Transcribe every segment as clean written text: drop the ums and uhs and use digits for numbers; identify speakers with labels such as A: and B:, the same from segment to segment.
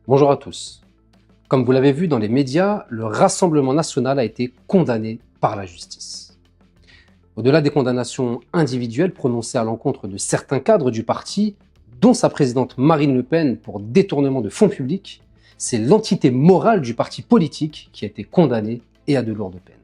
A: Bonjour à tous. Comme vous l'avez vu dans les médias, le Rassemblement national a été condamné par la justice. Au-delà des condamnations individuelles prononcées à l'encontre de certains cadres du parti, dont sa présidente Marine Le Pen pour détournement de fonds publics, c'est l'entité morale du parti politique qui a été condamnée et à de lourdes peines.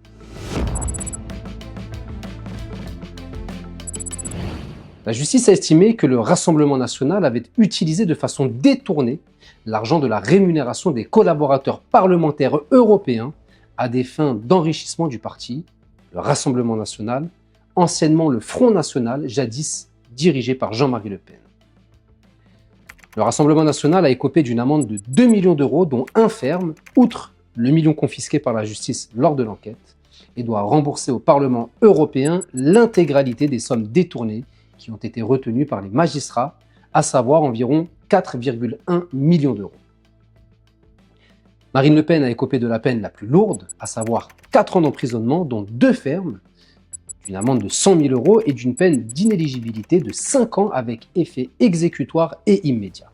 A: La justice a estimé que le Rassemblement national avait utilisé de façon détournée l'argent de la rémunération des collaborateurs parlementaires européens à des fins d'enrichissement du parti, le Rassemblement national, anciennement le Front national, jadis dirigé par Jean-Marie Le Pen. Le Rassemblement national a écopé d'une amende de 2 millions d'euros, dont un ferme, outre le million confisqué par la justice lors de l'enquête, et doit rembourser au Parlement européen l'intégralité des sommes détournées qui ont été retenues par les magistrats, à savoir environ 4,1 millions d'euros. Marine Le Pen a écopé de la peine la plus lourde, à savoir 4 ans d'emprisonnement, dont 2 fermes, d'une amende de 100 000 euros et d'une peine d'inéligibilité de 5 ans avec effet exécutoire et immédiat.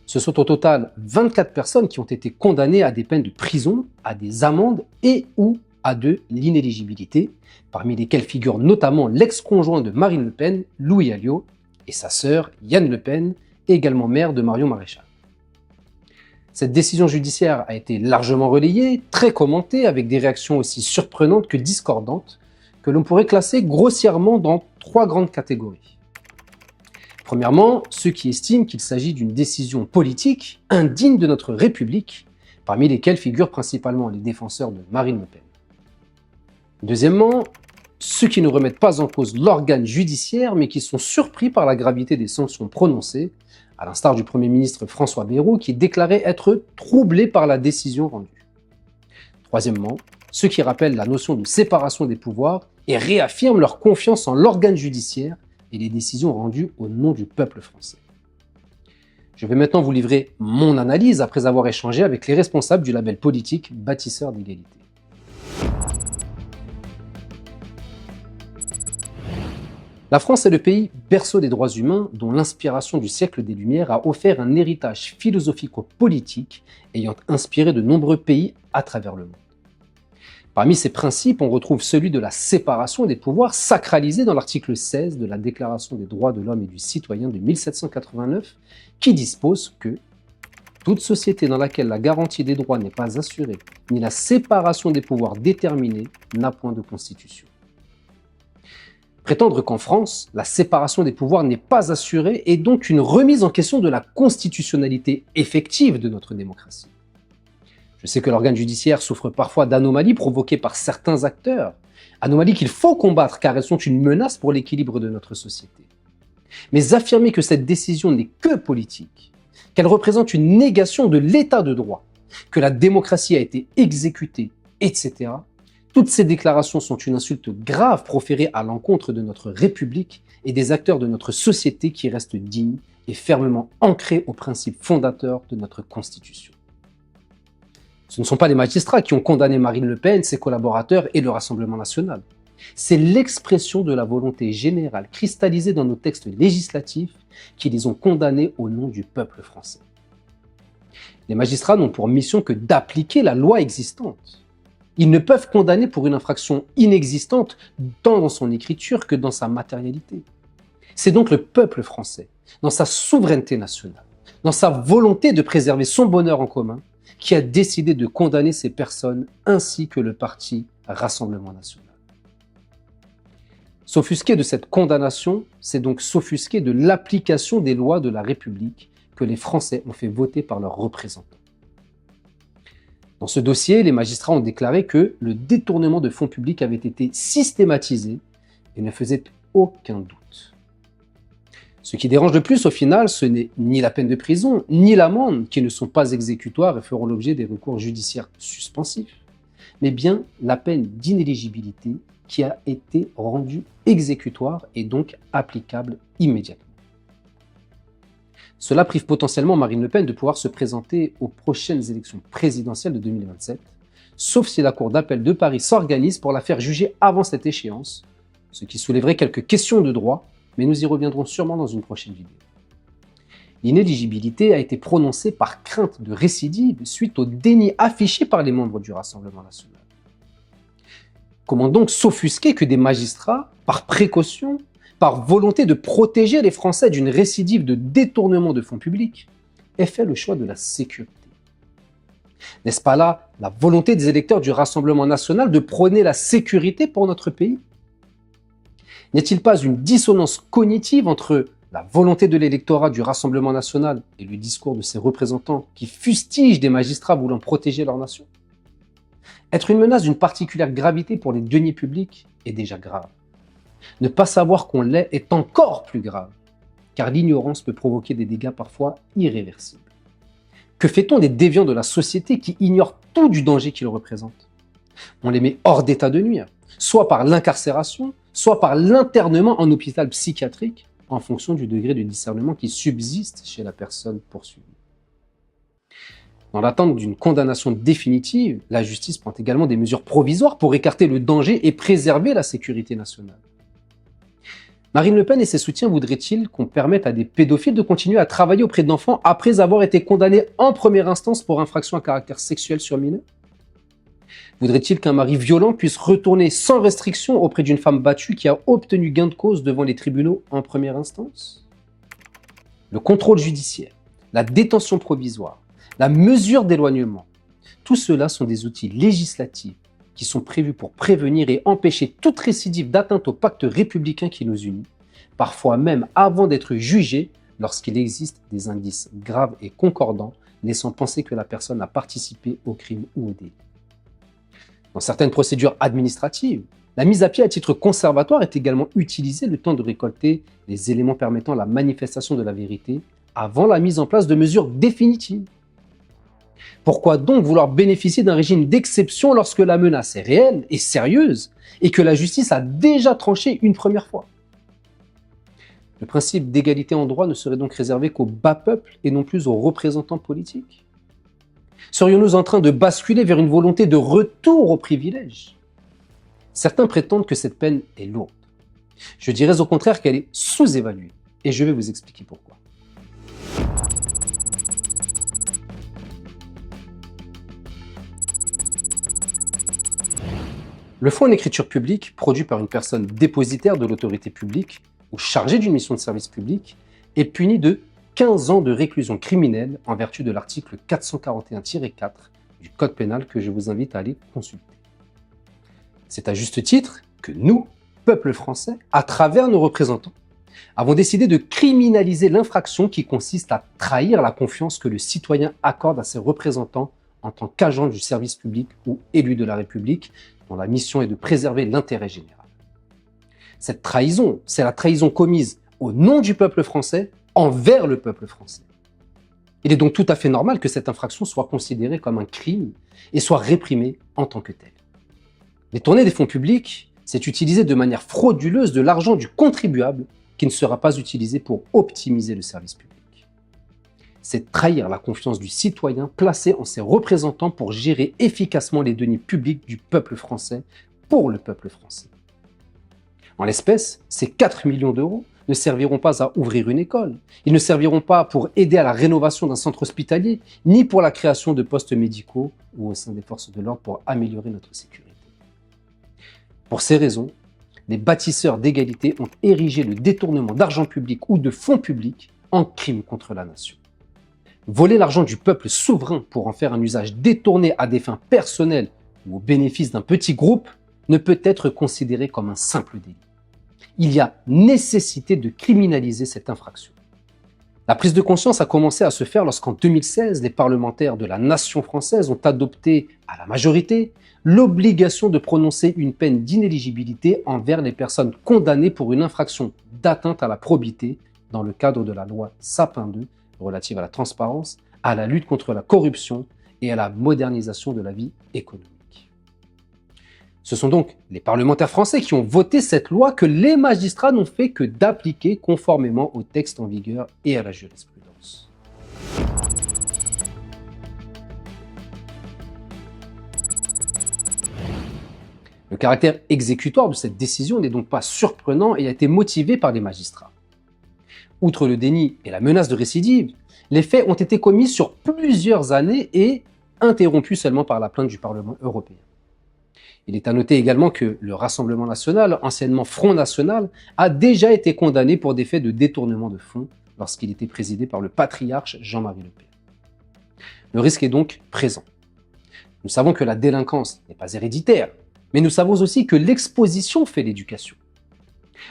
A: Ce sont au total 24 personnes qui ont été condamnées à des peines de prison, à des amendes et ou à de l'inéligibilité, parmi lesquelles figurent notamment l'ex-conjoint de Marine Le Pen, Louis Alliot, et sa sœur Yann Le Pen, également maire de Marion Maréchal. Cette décision judiciaire a été largement relayée, très commentée, avec des réactions aussi surprenantes que discordantes, que l'on pourrait classer grossièrement dans 3 grandes catégories. Premièrement, ceux qui estiment qu'il s'agit d'une décision politique indigne de notre République, parmi lesquels figurent principalement les défenseurs de Marine Le Pen. Deuxièmement, ceux qui ne remettent pas en cause l'organe judiciaire, mais qui sont surpris par la gravité des sanctions prononcées, à l'instar du Premier ministre François Bayrou, qui déclarait être troublé par la décision rendue. Troisièmement, ceux qui rappellent la notion de séparation des pouvoirs et réaffirment leur confiance en l'organe judiciaire et les décisions rendues au nom du peuple français. Je vais maintenant vous livrer mon analyse après avoir échangé avec les responsables du label politique Bâtisseurs d'égalité. La France est le pays berceau des droits humains dont l'inspiration du siècle des Lumières a offert un héritage philosophico-politique ayant inspiré de nombreux pays à travers le monde. Parmi ces principes, on retrouve celui de la séparation des pouvoirs sacralisé dans l'article 16 de la Déclaration des droits de l'homme et du citoyen de 1789 qui dispose que « toute société dans laquelle la garantie des droits n'est pas assurée ni la séparation des pouvoirs déterminée n'a point de constitution ». Prétendre qu'en France, la séparation des pouvoirs n'est pas assurée est donc une remise en question de la constitutionnalité effective de notre démocratie. Je sais que l'organe judiciaire souffre parfois d'anomalies provoquées par certains acteurs, anomalies qu'il faut combattre car elles sont une menace pour l'équilibre de notre société. Mais affirmer que cette décision n'est que politique, qu'elle représente une négation de l'état de droit, que la démocratie a été exécutée, etc., toutes ces déclarations sont une insulte grave proférée à l'encontre de notre République et des acteurs de notre société qui restent dignes et fermement ancrés aux principes fondateurs de notre Constitution. Ce ne sont pas les magistrats qui ont condamné Marine Le Pen, ses collaborateurs et le Rassemblement national. C'est l'expression de la volonté générale cristallisée dans nos textes législatifs qui les ont condamnés au nom du peuple français. Les magistrats n'ont pour mission que d'appliquer la loi existante. Ils ne peuvent condamner pour une infraction inexistante tant dans son écriture que dans sa matérialité. C'est donc le peuple français, dans sa souveraineté nationale, dans sa volonté de préserver son bonheur en commun, qui a décidé de condamner ces personnes ainsi que le parti Rassemblement national. S'offusquer de cette condamnation, c'est donc s'offusquer de l'application des lois de la République que les Français ont fait voter par leurs représentants. Dans ce dossier, les magistrats ont déclaré que le détournement de fonds publics avait été systématisé et ne faisait aucun doute. Ce qui dérange le plus au final, ce n'est ni la peine de prison, ni l'amende qui ne sont pas exécutoires et feront l'objet des recours judiciaires suspensifs, mais bien la peine d'inéligibilité qui a été rendue exécutoire et donc applicable immédiatement. Cela prive potentiellement Marine Le Pen de pouvoir se présenter aux prochaines élections présidentielles de 2027, sauf si la Cour d'appel de Paris s'organise pour la faire juger avant cette échéance, ce qui soulèverait quelques questions de droit, mais nous y reviendrons sûrement dans une prochaine vidéo. L'inéligibilité a été prononcée par crainte de récidive suite au déni affiché par les membres du Rassemblement national. Comment donc s'offusquer que des magistrats, par précaution, par volonté de protéger les Français d'une récidive de détournement de fonds publics, aient fait le choix de la sécurité? N'est-ce pas là la volonté des électeurs du Rassemblement national de prôner la sécurité pour notre pays? N'y a-t-il pas une dissonance cognitive entre la volonté de l'électorat du Rassemblement national et le discours de ses représentants qui fustigent des magistrats voulant protéger leur nation? Être une menace d'une particulière gravité pour les deniers publics est déjà grave. Ne pas savoir qu'on l'est est encore plus grave, car l'ignorance peut provoquer des dégâts parfois irréversibles. Que fait-on des déviants de la société qui ignorent tout du danger qu'ils représentent? On les met hors d'état de nuire, soit par l'incarcération, soit par l'internement en hôpital psychiatrique, en fonction du degré de discernement qui subsiste chez la personne poursuivie. Dans l'attente d'une condamnation définitive, la justice prend également des mesures provisoires pour écarter le danger et préserver la sécurité nationale. Marine Le Pen et ses soutiens voudraient-ils qu'on permette à des pédophiles de continuer à travailler auprès d'enfants après avoir été condamnés en première instance pour infraction à caractère sexuel sur mineur? Voudrait-il qu'un mari violent puisse retourner sans restriction auprès d'une femme battue qui a obtenu gain de cause devant les tribunaux en première instance? Le contrôle judiciaire, la détention provisoire, la mesure d'éloignement, tout cela sont des outils législatifs qui sont prévus pour prévenir et empêcher toute récidive d'atteinte au pacte républicain qui nous unit, parfois même avant d'être jugé lorsqu'il existe des indices graves et concordants laissant penser que la personne a participé au crime ou au délit. Dans certaines procédures administratives, la mise à pied à titre conservatoire est également utilisée le temps de récolter les éléments permettant la manifestation de la vérité avant la mise en place de mesures définitives. Pourquoi donc vouloir bénéficier d'un régime d'exception lorsque la menace est réelle et sérieuse et que la justice a déjà tranché une première fois? Le principe d'égalité en droit ne serait donc réservé qu'au bas peuple et non plus aux représentants politiques? Serions-nous en train de basculer vers une volonté de retour aux privilèges? Certains prétendent que cette peine est lourde. Je dirais au contraire qu'elle est sous-évaluée et je vais vous expliquer pourquoi. Le fonds en écriture publique, produit par une personne dépositaire de l'autorité publique ou chargée d'une mission de service public, est puni de 15 ans de réclusion criminelle en vertu de l'article 441-4 du Code pénal que je vous invite à aller consulter. C'est à juste titre que nous, peuple français, à travers nos représentants, avons décidé de criminaliser l'infraction qui consiste à trahir la confiance que le citoyen accorde à ses représentants en tant qu'agent du service public ou élu de la République, dont la mission est de préserver l'intérêt général. Cette trahison, c'est la trahison commise au nom du peuple français envers le peuple français. Il est donc tout à fait normal que cette infraction soit considérée comme un crime et soit réprimée en tant que telle. Détourner des fonds publics, c'est utiliser de manière frauduleuse de l'argent du contribuable qui ne sera pas utilisé pour optimiser le service public. C'est trahir la confiance du citoyen placé en ses représentants pour gérer efficacement les deniers publics du peuple français pour le peuple français. En l'espèce, ces 4 millions d'euros ne serviront pas à ouvrir une école, ils ne serviront pas pour aider à la rénovation d'un centre hospitalier, ni pour la création de postes médicaux ou au sein des forces de l'ordre pour améliorer notre sécurité. Pour ces raisons, les bâtisseurs d'égalité ont érigé le détournement d'argent public ou de fonds publics en crime contre la nation. Voler l'argent du peuple souverain pour en faire un usage détourné à des fins personnelles ou au bénéfice d'un petit groupe ne peut être considéré comme un simple délit. Il y a nécessité de criminaliser cette infraction. La prise de conscience a commencé à se faire lorsqu'en 2016, les parlementaires de la nation française ont adopté, à la majorité, l'obligation de prononcer une peine d'inéligibilité envers les personnes condamnées pour une infraction d'atteinte à la probité dans le cadre de la loi Sapin II relative à la transparence, à la lutte contre la corruption et à la modernisation de la vie économique. Ce sont donc les parlementaires français qui ont voté cette loi que les magistrats n'ont fait que d'appliquer conformément au texte en vigueur et à la jurisprudence. Le caractère exécutoire de cette décision n'est donc pas surprenant et a été motivé par les magistrats. Outre le déni et la menace de récidive, les faits ont été commis sur plusieurs années et interrompus seulement par la plainte du Parlement européen. Il est à noter également que le Rassemblement national, anciennement Front national, a déjà été condamné pour des faits de détournement de fonds lorsqu'il était présidé par le patriarche Jean-Marie Le Pen. Le risque est donc présent. Nous savons que la délinquance n'est pas héréditaire, mais nous savons aussi que l'exposition fait l'éducation.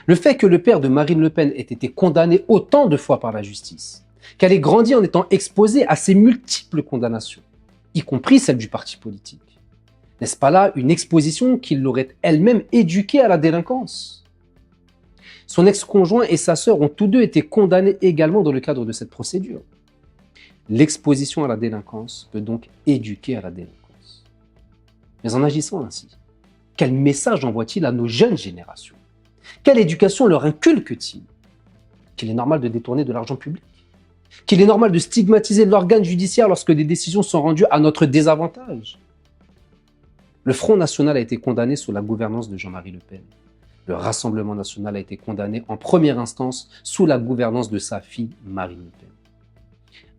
A: Le fait que le père de Marine Le Pen ait été condamné autant de fois par la justice, qu'elle ait grandi en étant exposée à ces multiples condamnations, y compris celle du parti politique, n'est-ce pas là une exposition qui l'aurait elle-même éduquée à la délinquance? Son ex-conjoint et sa sœur ont tous deux été condamnés également dans le cadre de cette procédure. L'exposition à la délinquance peut donc éduquer à la délinquance. Mais en agissant ainsi, quel message envoie-t-il à nos jeunes générations? Quelle éducation leur inculque-t-il? Qu'il est normal de détourner de l'argent public? Qu'il est normal de stigmatiser l'organe judiciaire lorsque des décisions sont rendues à notre désavantage? Le Front national a été condamné sous la gouvernance de Jean-Marie Le Pen. Le Rassemblement national a été condamné en première instance sous la gouvernance de sa fille Marine Le Pen.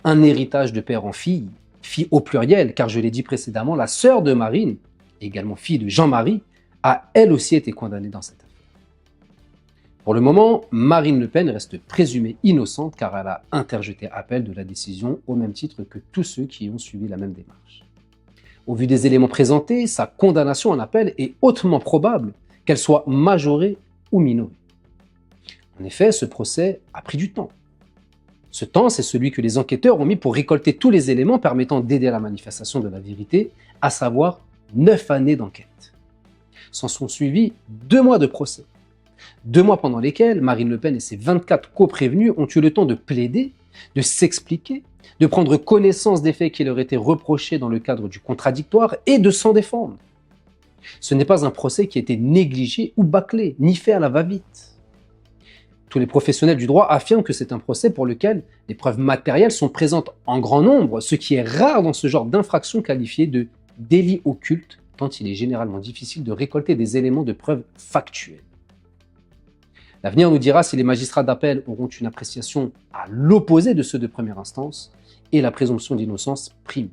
A: Un héritage de père en fille, fille au pluriel, car je l'ai dit précédemment, la sœur de Marine, également fille de Jean-Marie, a elle aussi été condamnée dans cette affaire. Pour le moment, Marine Le Pen reste présumée innocente car elle a interjeté appel de la décision au même titre que tous ceux qui ont suivi la même démarche. Au vu des éléments présentés, sa condamnation en appel est hautement probable, qu'elle soit majorée ou minorée. En effet, ce procès a pris du temps. Ce temps, c'est celui que les enquêteurs ont mis pour récolter tous les éléments permettant d'aider à la manifestation de la vérité, à savoir 9 années d'enquête. S'en sont suivis 2 mois de procès. 2 mois pendant lesquels Marine Le Pen et ses 24 coprévenus ont eu le temps de plaider, de s'expliquer, de prendre connaissance des faits qui leur étaient reprochés dans le cadre du contradictoire et de s'en défendre. Ce n'est pas un procès qui a été négligé ou bâclé, ni fait à la va-vite. Tous les professionnels du droit affirment que c'est un procès pour lequel les preuves matérielles sont présentes en grand nombre, ce qui est rare dans ce genre d'infraction qualifiée de délit occulte, tant il est généralement difficile de récolter des éléments de preuve factuels. L'avenir nous dira si les magistrats d'appel auront une appréciation à l'opposé de ceux de première instance et la présomption d'innocence prime.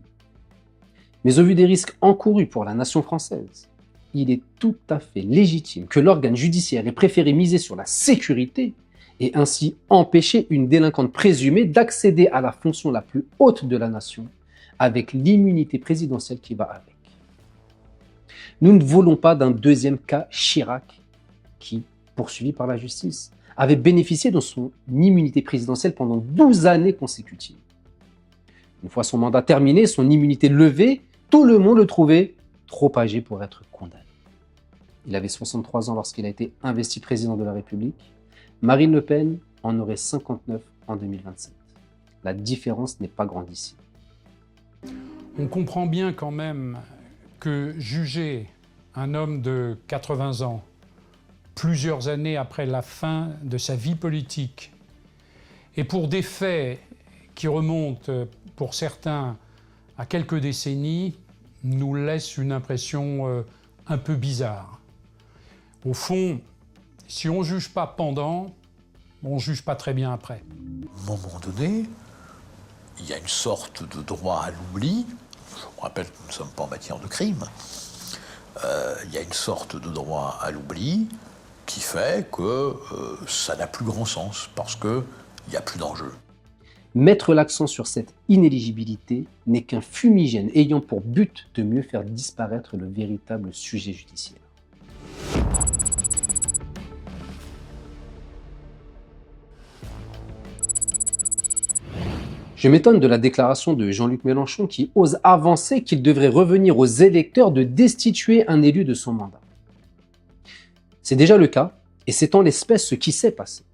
A: Mais au vu des risques encourus pour la nation française, il est tout à fait légitime que l'organe judiciaire ait préféré miser sur la sécurité et ainsi empêcher une délinquante présumée d'accéder à la fonction la plus haute de la nation avec l'immunité présidentielle qui va avec. Nous ne voulons pas d'un deuxième cas Chirac qui, poursuivi par la justice, avait bénéficié de son immunité présidentielle pendant 12 années consécutives. Une fois son mandat terminé, son immunité levée, tout le monde le trouvait trop âgé pour être condamné. Il avait 63 ans lorsqu'il a été investi président de la République. Marine Le Pen en aurait 59 en 2027. La différence n'est pas grande ici.
B: On comprend bien quand même que juger un homme de 80 ans, plusieurs années après la fin de sa vie politique, et pour des faits qui remontent pour certains à quelques décennies, nous laisse une impression un peu bizarre. Au fond, si on ne juge pas pendant, on ne juge pas très bien après.
C: À un moment donné, il y a une sorte de droit à l'oubli. Je vous rappelle que nous ne sommes pas en matière de crime. Il y a une sorte de droit à l'oubli qui fait que ça n'a plus grand sens parce qu'il n'y a plus d'enjeu.
A: Mettre l'accent sur cette inéligibilité n'est qu'un fumigène ayant pour but de mieux faire disparaître le véritable sujet judiciaire. Je m'étonne de la déclaration de Jean-Luc Mélenchon qui ose avancer qu'il devrait revenir aux électeurs de destituer un élu de son mandat. C'est déjà le cas, et c'est en l'espèce ce qui s'est passé.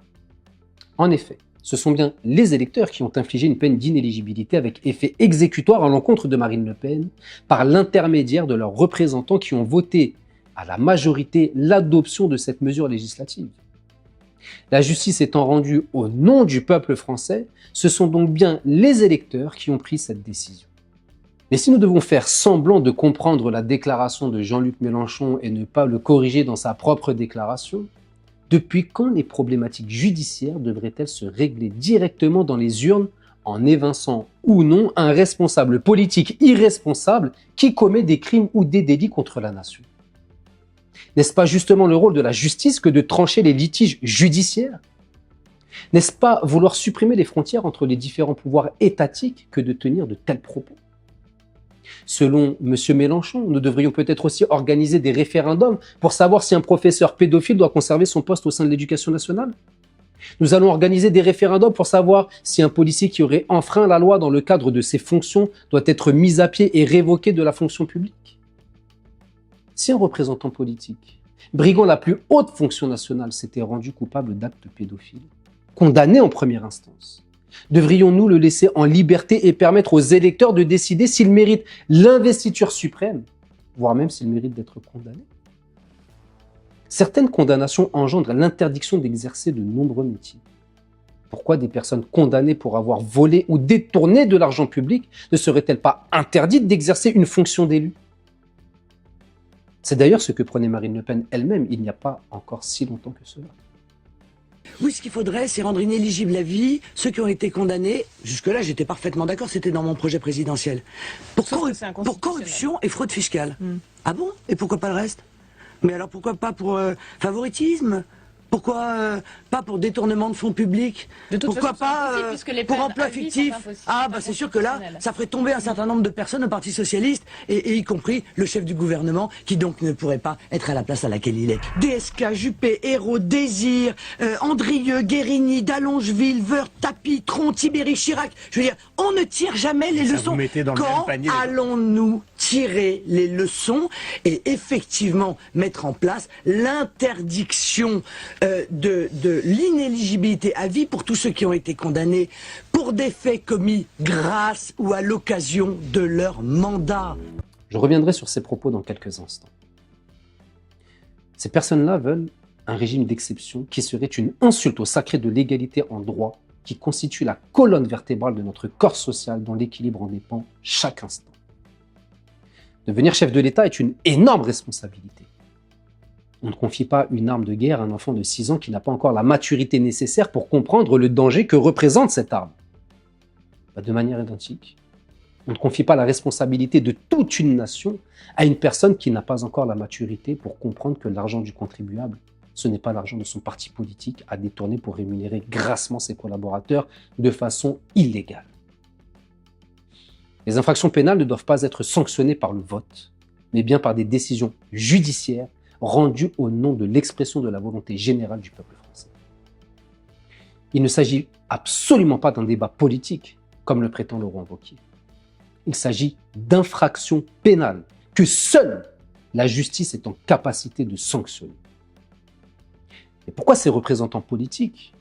A: En effet, ce sont bien les électeurs qui ont infligé une peine d'inéligibilité avec effet exécutoire à l'encontre de Marine Le Pen par l'intermédiaire de leurs représentants qui ont voté à la majorité l'adoption de cette mesure législative. La justice étant rendue au nom du peuple français, ce sont donc bien les électeurs qui ont pris cette décision. Mais si nous devons faire semblant de comprendre la déclaration de Jean-Luc Mélenchon et ne pas le corriger dans sa propre déclaration, Depuis quand les problématiques judiciaires devraient-elles se régler directement dans les urnes en évinçant ou non un responsable politique irresponsable qui commet des crimes ou des délits contre la nation? N'est-ce pas justement le rôle de la justice que de trancher les litiges judiciaires? N'est-ce pas vouloir supprimer les frontières entre les différents pouvoirs étatiques que de tenir de tels propos? Selon M. Mélenchon, nous devrions peut-être aussi organiser des référendums pour savoir si un professeur pédophile doit conserver son poste au sein de l'éducation nationale. Nous allons organiser des référendums pour savoir si un policier qui aurait enfreint la loi dans le cadre de ses fonctions doit être mis à pied et révoqué de la fonction publique. Si un représentant politique, briguant la plus haute fonction nationale, s'était rendu coupable d'actes pédophiles, condamné en première instance, devrions-nous le laisser en liberté et permettre aux électeurs de décider s'il mérite l'investiture suprême, voire même s'il mérite d'être condamné? Certaines condamnations engendrent l'interdiction d'exercer de nombreux métiers. Pourquoi des personnes condamnées pour avoir volé ou détourné de l'argent public ne seraient-elles pas interdites d'exercer une fonction d'élu? C'est d'ailleurs ce que prenait Marine Le Pen elle-même il n'y a pas encore si longtemps que cela.
D: Oui, ce qu'il faudrait, c'est rendre inéligible à vie ceux qui ont été condamnés. Jusque-là, j'étais parfaitement d'accord, c'était dans mon projet présidentiel. Pour corruption et fraude fiscale. Ah bon? Et pourquoi pas le reste? Mais alors pourquoi pas pour favoritisme? Pourquoi pas pour détournement de fonds publics? Pourquoi pas pour emploi fictif? Ah bah c'est sûr que là, ça ferait tomber un certain nombre de personnes au Parti Socialiste, et y compris le chef du gouvernement, qui donc ne pourrait pas être à la place à laquelle il est. DSK, Juppé, Hérault, Désir, Andrieux, Guérini, Dallongeville, Woerth, Tapie, Tron, Tibéri, Chirac. Je veux dire, on ne tire jamais les leçons. Quand allons-nous tirer les leçons et effectivement mettre en place l'interdiction de l'inéligibilité à vie pour tous ceux qui ont été condamnés pour des faits commis grâce ou à l'occasion de leur mandat?
A: Je reviendrai sur ces propos dans quelques instants. Ces personnes-là veulent un régime d'exception qui serait une insulte au sacré de l'égalité en droit qui constitue la colonne vertébrale de notre corps social dont l'équilibre en dépend chaque instant. Devenir chef de l'État est une énorme responsabilité. On ne confie pas une arme de guerre à un enfant de 6 ans qui n'a pas encore la maturité nécessaire pour comprendre le danger que représente cette arme. De manière identique, on ne confie pas la responsabilité de toute une nation à une personne qui n'a pas encore la maturité pour comprendre que l'argent du contribuable, ce n'est pas l'argent de son parti politique à détourner pour rémunérer grassement ses collaborateurs de façon illégale. Les infractions pénales ne doivent pas être sanctionnées par le vote, mais bien par des décisions judiciaires rendues au nom de l'expression de la volonté générale du peuple français. Il ne s'agit absolument pas d'un débat politique, comme le prétend Laurent Wauquiez. Il s'agit d'infractions pénales que seule la justice est en capacité de sanctionner. Et pourquoi ces représentants politiques,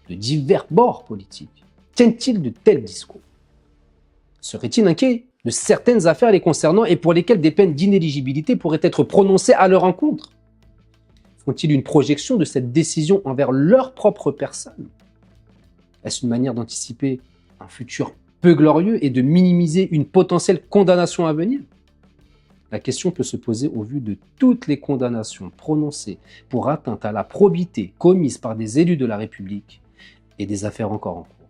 A: de divers bords politiques, tiennent-ils de tels discours? Seraient-ils inquiets de certaines affaires les concernant et pour lesquelles des peines d'inéligibilité pourraient être prononcées à leur encontre? Font-ils une projection de cette décision envers leur propre personne? Est-ce une manière d'anticiper un futur peu glorieux et de minimiser une potentielle condamnation à venir? La question peut se poser au vu de toutes les condamnations prononcées pour atteinte à la probité commises par des élus de la République et des affaires encore en cours.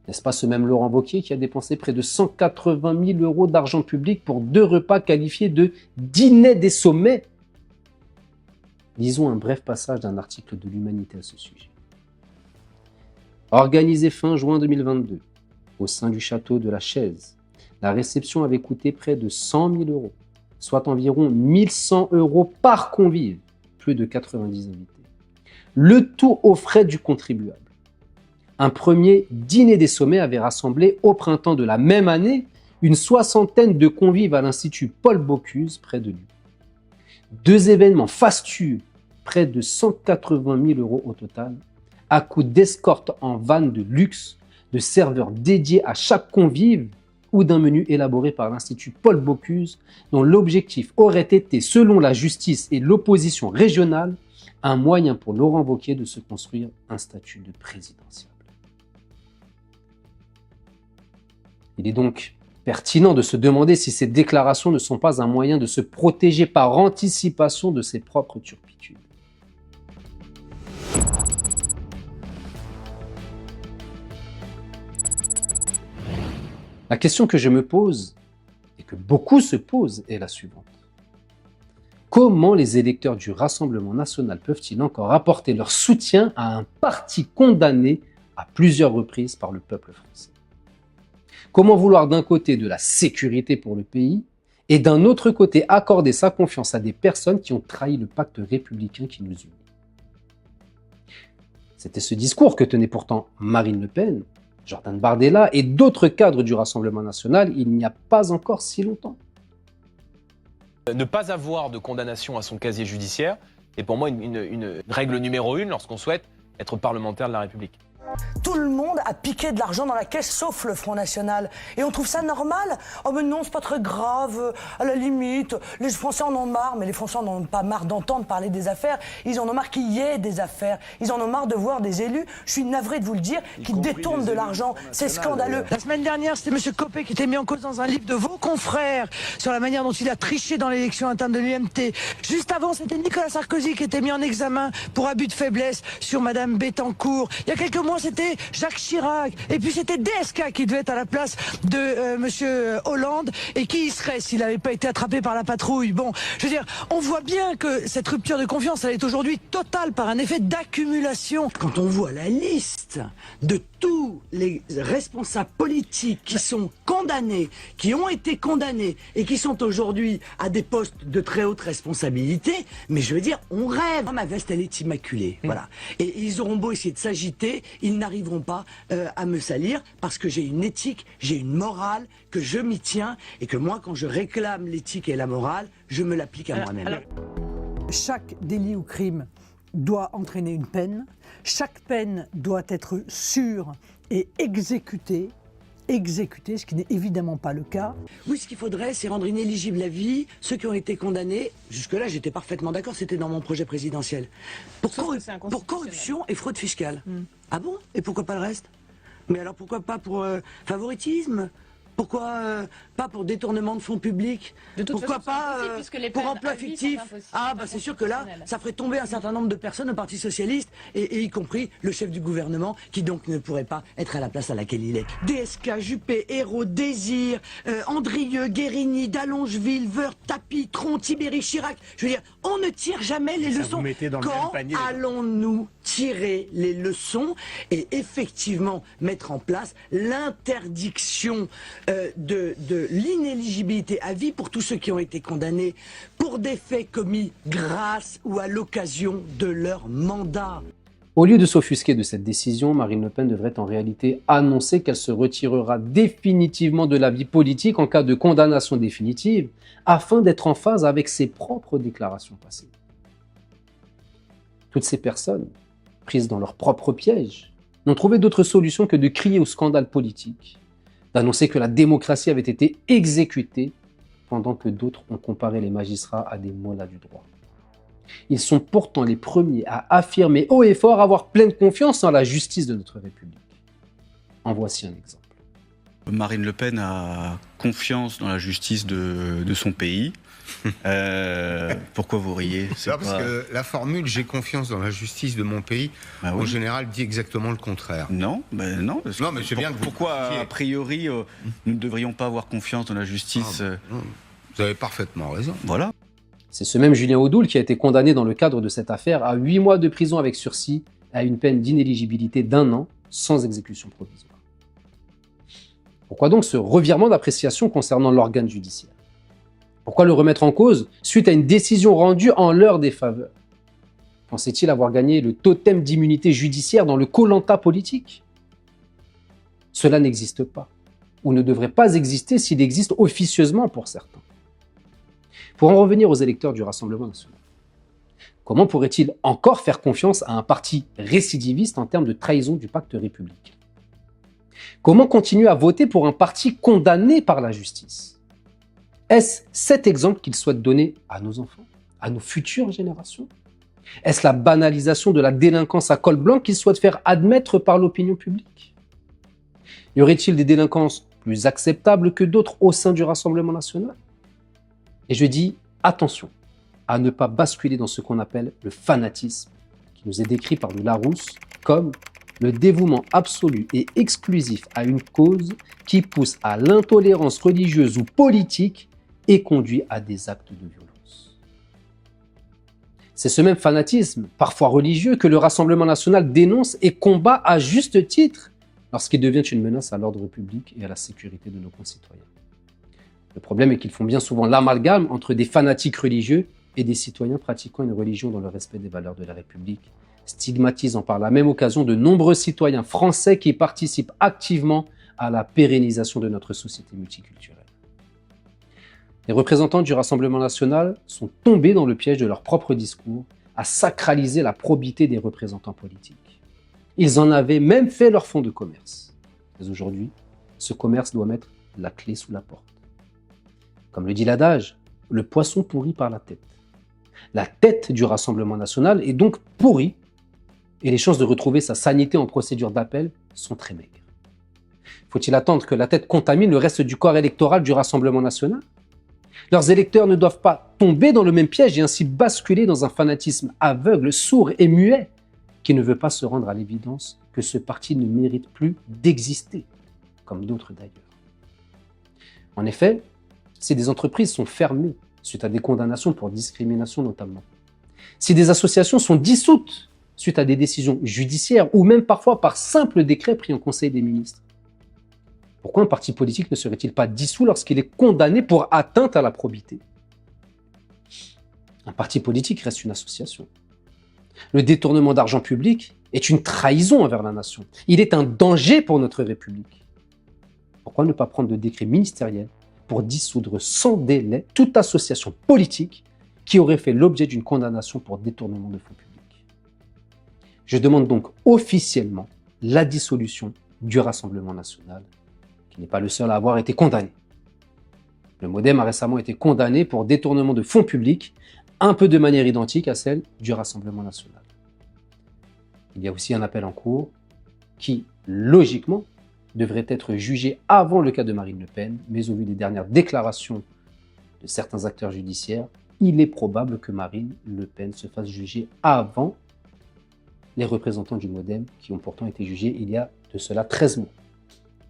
A: N'est-ce pas ce même Laurent Wauquiez qui a dépensé près de 180 000 € d'argent public pour 2 repas qualifiés de dîner des sommets? Lisons un bref passage d'un article de l'Humanité à ce sujet. Organisé fin juin 2022, au sein du château de la Chaise, la réception avait coûté près de 100 000 €, soit environ 1 100 € par convive, plus de 90 invités. Le tout aux frais du contribuable. Un premier dîner des sommets avait rassemblé au printemps de la même année une 60aine de convives à l'Institut Paul Bocuse près de Lyon. 2 événements fastueux, près de 180 000 € au total, à coût d'escorte en van de luxe, de serveurs dédiés à chaque convive ou d'un menu élaboré par l'Institut Paul Bocuse, dont l'objectif aurait été, selon la justice et l'opposition régionale, un moyen pour Laurent Wauquiez de se construire un statut de présidentiable. Il est donc pertinent de se demander si ces déclarations ne sont pas un moyen de se protéger par anticipation de ses propres turpitudes. La question que je me pose, et que beaucoup se posent, est la suivante. Comment les électeurs du Rassemblement national peuvent-ils encore apporter leur soutien à un parti condamné à plusieurs reprises par le peuple français? Comment vouloir d'un côté de la sécurité pour le pays et d'un autre côté accorder sa confiance à des personnes qui ont trahi le pacte républicain qui nous unit? C'était ce discours que tenait pourtant Marine Le Pen, Jordan Bardella et d'autres cadres du Rassemblement national il n'y a pas encore si longtemps.
E: Ne pas avoir de condamnation à son casier judiciaire est pour moi une règle numéro 1 lorsqu'on souhaite être parlementaire de la République.
F: Tout le monde a piqué de l'argent dans la caisse, sauf le Front National. Et on trouve ça normal? Oh mais non, c'est pas très grave, à la limite, les Français en ont marre, mais les Français en ont pas marre d'entendre parler des affaires, ils en ont marre qu'il y ait des affaires, ils en ont marre de voir des élus, je suis navré de vous le dire, qui détournent de l'argent, c'est scandaleux. La semaine dernière, c'était M. Copé qui était mis en cause dans un livre de vos confrères sur la manière dont il a triché dans l'élection interne de l'UMT. Juste avant, c'était Nicolas Sarkozy qui était mis en examen pour abus de faiblesse sur Madame Bettencourt. Il y a quelques mois, c'était Jacques Chirac. Et puis c'était DSK qui devait être à la place de Monsieur Hollande. Et qui y serait s'il n'avait pas été attrapé par la patrouille? Bon, je veux dire, on voit bien que cette rupture de confiance, elle est aujourd'hui totale par un effet d'accumulation.
D: Quand on voit la liste de tous les responsables politiques qui sont condamnés, qui ont été condamnés et qui sont aujourd'hui à des postes de très haute responsabilité, mais je veux dire, on rêve. Ma veste, elle est immaculée, voilà. Et ils auront beau essayer de s'agiter, ils n'arriveront pas à me salir parce que j'ai une éthique, j'ai une morale, que je m'y tiens et que moi, quand je réclame l'éthique et la morale, je me l'applique à moi-même.
F: Chaque délit ou crime doit entraîner une peine. Chaque peine doit être sûre et exécutée, ce qui n'est évidemment pas le cas.
D: Oui, ce qu'il faudrait, c'est rendre inéligible à vie ceux qui ont été condamnés. Jusque-là, j'étais parfaitement d'accord, c'était dans mon projet présidentiel. Pour corruption et fraude fiscale. Ah bon? Et pourquoi pas le reste? Mais alors pourquoi pas pour favoritisme? Pourquoi pas pour détournement de fonds publics? Pourquoi pas pour emploi fictif? Ah bah c'est sûr que là, ça ferait tomber un certain nombre de personnes au Parti Socialiste, et y compris le chef du gouvernement, qui donc ne pourrait pas être à la place à laquelle il est. DSK, Juppé, Hérault, Désir, Andrieux, Guérini, Dallongeville, Woerth, Tapie, Tron, Tibéri, Chirac. Je veux dire, on ne tire jamais les leçons. Quand allons-nous tirer les leçons et effectivement mettre en place l'interdiction de l'inéligibilité à vie pour tous ceux qui ont été condamnés pour des faits commis grâce ou à l'occasion de leur mandat?
A: Au lieu de s'offusquer de cette décision, Marine Le Pen devrait en réalité annoncer qu'elle se retirera définitivement de la vie politique en cas de condamnation définitive, afin d'être en phase avec ses propres déclarations passées. Toutes ces personnes, prises dans leur propre piège, n'ont trouvé d'autre solution que de crier au scandale politique, d'annoncer que la démocratie avait été exécutée, pendant que d'autres ont comparé les magistrats à des mollahs du droit. Ils sont pourtant les premiers à affirmer haut et fort avoir pleine confiance en la justice de notre République. En voici un exemple.
G: Marine Le Pen a confiance dans la justice de son pays. Pourquoi vous riez?
H: Parce que la formule « j'ai confiance dans la justice de mon pays », en général, dit exactement le contraire.
G: Non, mais je sais bien que pourquoi, a priori, nous ne devrions pas avoir confiance dans la justice
H: Vous avez parfaitement raison.
G: Voilà.
A: C'est ce même Julien Audoul qui a été condamné dans le cadre de cette affaire à 8 mois de prison avec sursis et à une peine d'inéligibilité d'1 an sans exécution provisoire. Pourquoi donc ce revirement d'appréciation concernant l'organe judiciaire? Pourquoi le remettre en cause suite à une décision rendue en leur défaveur? Pensait-il avoir gagné le totem d'immunité judiciaire dans le Koh-Lanta politique? Cela n'existe pas, ou ne devrait pas exister s'il existe officieusement pour certains. Pour en revenir aux électeurs du Rassemblement national, comment pourrait-il encore faire confiance à un parti récidiviste en termes de trahison du pacte républicain? Comment continuer à voter pour un parti condamné par la justice? Est-ce cet exemple qu'il souhaite donner à nos enfants, à nos futures générations? Est-ce la banalisation de la délinquance à col blanc qu'il souhaite faire admettre par l'opinion publique? Y aurait-il des délinquances plus acceptables que d'autres au sein du Rassemblement national? Et je dis attention à ne pas basculer dans ce qu'on appelle le fanatisme, qui nous est décrit par le Larousse comme le dévouement absolu et exclusif à une cause qui pousse à l'intolérance religieuse ou politique et conduit à des actes de violence. C'est ce même fanatisme, parfois religieux, que le Rassemblement national dénonce et combat à juste titre lorsqu'il devient une menace à l'ordre public et à la sécurité de nos concitoyens. Le problème est qu'ils font bien souvent l'amalgame entre des fanatiques religieux et des citoyens pratiquant une religion dans le respect des valeurs de la République, stigmatisant par la même occasion de nombreux citoyens français qui participent activement à la pérennisation de notre société multiculturelle. Les représentants du Rassemblement national sont tombés dans le piège de leur propre discours à sacraliser la probité des représentants politiques. Ils en avaient même fait leur fonds de commerce. Mais aujourd'hui, ce commerce doit mettre la clé sous la porte. Comme le dit l'adage, le poisson pourrit par la tête. La tête du Rassemblement national est donc pourrie et les chances de retrouver sa sanité en procédure d'appel sont très maigres. Faut-il attendre que la tête contamine le reste du corps électoral du Rassemblement national ? Leurs électeurs ne doivent pas tomber dans le même piège et ainsi basculer dans un fanatisme aveugle, sourd et muet qui ne veut pas se rendre à l'évidence que ce parti ne mérite plus d'exister, comme d'autres d'ailleurs. En effet, si des entreprises sont fermées suite à des condamnations pour discrimination notamment, si des associations sont dissoutes suite à des décisions judiciaires ou même parfois par simple décret pris en Conseil des ministres, pourquoi un parti politique ne serait-il pas dissous lorsqu'il est condamné pour atteinte à la probité ? Un parti politique reste une association. Le détournement d'argent public est une trahison envers la nation. Il est un danger pour notre République. Pourquoi ne pas prendre de décret ministériel pour dissoudre sans délai toute association politique qui aurait fait l'objet d'une condamnation pour détournement de fonds publics ? Je demande donc officiellement la dissolution du Rassemblement national, qui n'est pas le seul à avoir été condamné. Le MoDem a récemment été condamné pour détournement de fonds publics, un peu de manière identique à celle du Rassemblement national. Il y a aussi un appel en cours qui, logiquement, devrait être jugé avant le cas de Marine Le Pen, mais au vu des dernières déclarations de certains acteurs judiciaires, il est probable que Marine Le Pen se fasse juger avant les représentants du MoDem qui ont pourtant été jugés il y a de cela 13 mois.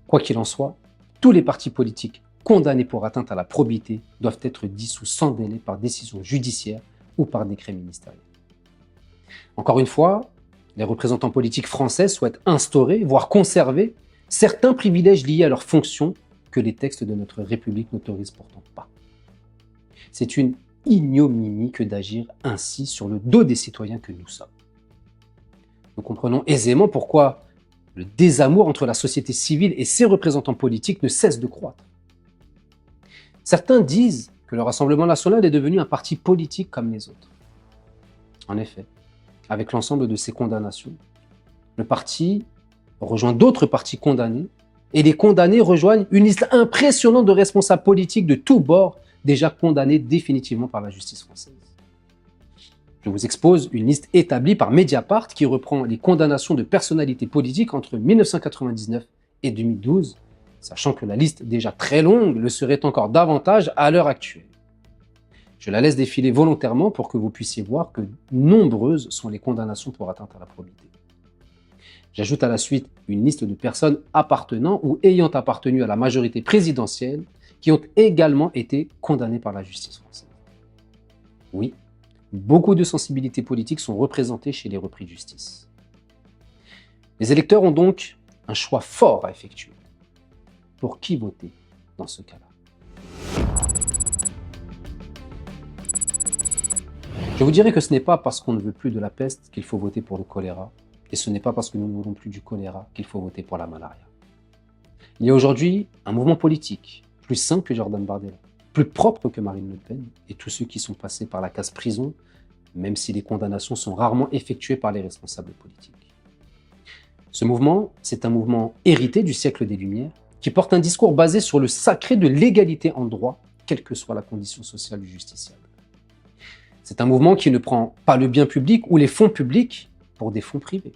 A: Quoi qu'il en soit, tous les partis politiques condamnés pour atteinte à la probité doivent être dissous sans délai par décision judiciaire ou par décret ministériel. Encore une fois, les représentants politiques français souhaitent instaurer, voire conserver, certains privilèges liés à leurs fonctions que les textes de notre République n'autorisent pourtant pas. C'est une ignominie que d'agir ainsi sur le dos des citoyens que nous sommes. Nous comprenons aisément pourquoi le désamour entre la société civile et ses représentants politiques ne cesse de croître. Certains disent que le Rassemblement national est devenu un parti politique comme les autres. En effet, avec l'ensemble de ces condamnations, le parti rejoint d'autres partis condamnés et les condamnés rejoignent une liste impressionnante de responsables politiques de tous bords déjà condamnés définitivement par la justice française. Je vous expose une liste établie par Mediapart qui reprend les condamnations de personnalités politiques entre 1999 et 2012, sachant que la liste déjà très longue le serait encore davantage à l'heure actuelle. Je la laisse défiler volontairement pour que vous puissiez voir que nombreuses sont les condamnations pour atteinte à la probité. J'ajoute à la suite une liste de personnes appartenant ou ayant appartenu à la majorité présidentielle qui ont également été condamnées par la justice française. Oui, beaucoup de sensibilités politiques sont représentées chez les repris de justice. Les électeurs ont donc un choix fort à effectuer. Pour qui voter dans ce cas-là ? Je vous dirais que ce n'est pas parce qu'on ne veut plus de la peste qu'il faut voter pour le choléra, et ce n'est pas parce que nous ne voulons plus du choléra qu'il faut voter pour la malaria. Il y a aujourd'hui un mouvement politique plus sain que Jordan Bardella, plus propre que Marine Le Pen et tous ceux qui sont passés par la case prison, même si les condamnations sont rarement effectuées par les responsables politiques. Ce mouvement, c'est un mouvement hérité du siècle des Lumières, qui porte un discours basé sur le sacré de l'égalité en droit, quelle que soit la condition sociale du justiciable. C'est un mouvement qui ne prend pas le bien public ou les fonds publics pour des fonds privés.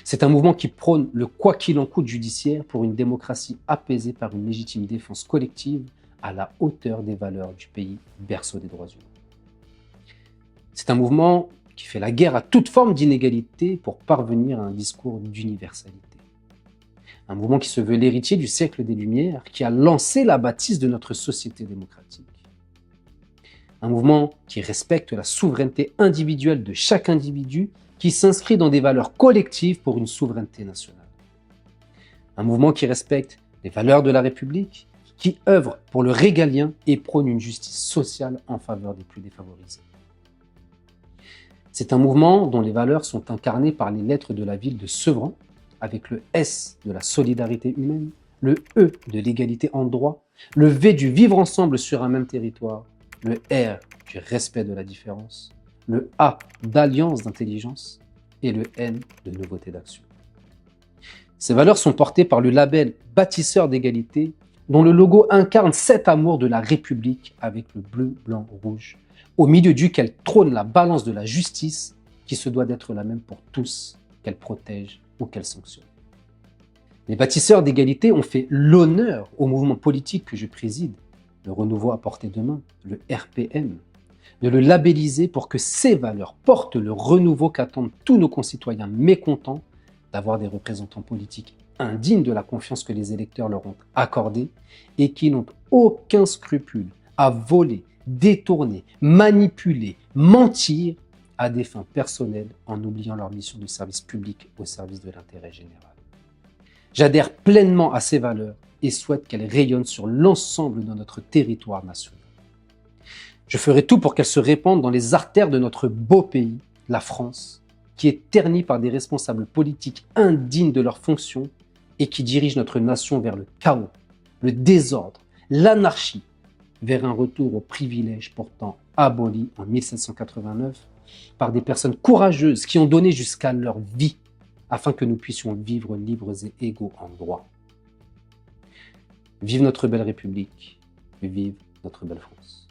A: C'est un mouvement qui prône le quoi qu'il en coûte judiciaire pour une démocratie apaisée par une légitime défense collective à la hauteur des valeurs du pays berceau des droits humains. C'est un mouvement qui fait la guerre à toute forme d'inégalité pour parvenir à un discours d'universalité. Un mouvement qui se veut l'héritier du siècle des Lumières, qui a lancé la bâtisse de notre société démocratique. Un mouvement qui respecte la souveraineté individuelle de chaque individu, qui s'inscrit dans des valeurs collectives pour une souveraineté nationale. Un mouvement qui respecte les valeurs de la République, qui œuvre pour le régalien et prône une justice sociale en faveur des plus défavorisés. C'est un mouvement dont les valeurs sont incarnées par les lettres de la ville de Sevran, avec le S de la solidarité humaine, le E de l'égalité en droit, le V du vivre ensemble sur un même territoire, le R du respect de la différence, le A d'alliance d'intelligence et le N de nouveauté d'action. Ces valeurs sont portées par le label Bâtisseur d'égalité, dont le logo incarne cet amour de la République avec le bleu, blanc, rouge, au milieu duquel trône la balance de la justice qui se doit d'être la même pour tous, qu'elle protège ou qu'elle sanctionne. Les bâtisseurs d'égalité ont fait l'honneur au mouvement politique que je préside, le Renouveau à portée de main, le RPM, de le labelliser pour que ces valeurs portent le renouveau qu'attendent tous nos concitoyens mécontents d'avoir des représentants politiques indignes de la confiance que les électeurs leur ont accordée et qui n'ont aucun scrupule à voler, détourner, manipuler, mentir à des fins personnelles en oubliant leur mission de service public au service de l'intérêt général. J'adhère pleinement à ces valeurs et souhaite qu'elles rayonnent sur l'ensemble de notre territoire national. Je ferai tout pour qu'elles se répandent dans les artères de notre beau pays, la France, qui est ternie par des responsables politiques indignes de leurs fonctions et qui dirigent notre nation vers le chaos, le désordre, l'anarchie, vers un retour aux privilèges pourtant abolis en 1789 par des personnes courageuses qui ont donné jusqu'à leur vie afin que nous puissions vivre libres et égaux en droit. Vive notre belle République, vive notre belle France.